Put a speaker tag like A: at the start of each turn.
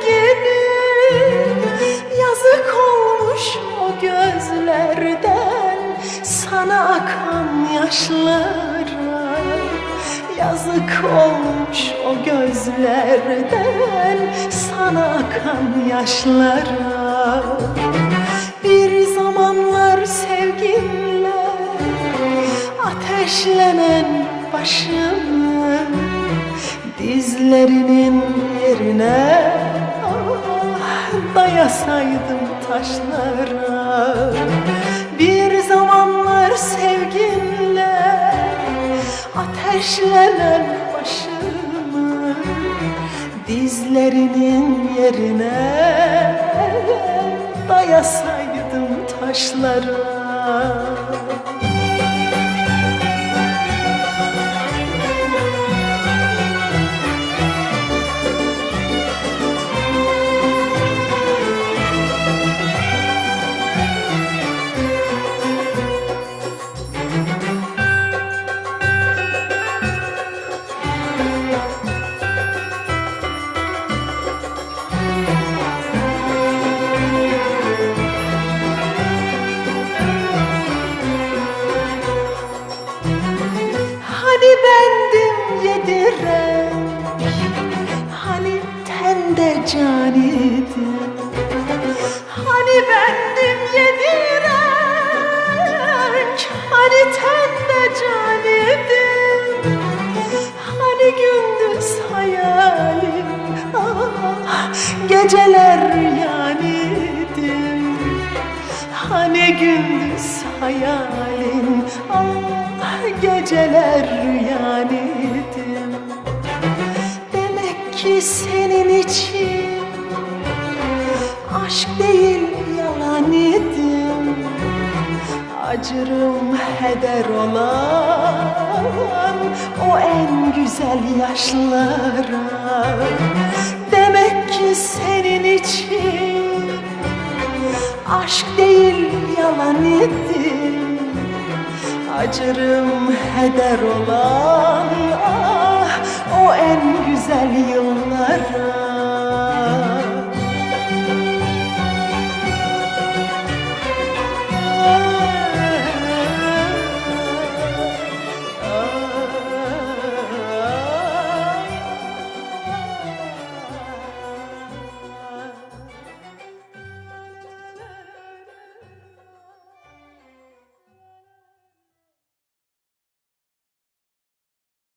A: sevgilim, yazık olmuş o gözlerden sana akan yaşlara. Yazık olmuş o gözlerden sana akan yaşlara. Bir zamanlar sevginle ateşlenen başımı dizlerinin yerine dayasaydım taşlara. Bir zamanlar sevginle ateşlenen başımı dizlerinin yerine dayasaydım taşlara. Hani bendim yediren, hani tende can idim. Hani bendim yediren, hani tende can idim. Hani gündüz hayalim, geceler rüyaniydim. Hani gündüz hayalim, geceler rüyaniydim. Demek ki senin için aşk değil yalan idim. Acırım heder olan o en güzel yaşlara. Demek ki senin için aşk değil yalan idim. Acırım heder olan o en güzel yıllara.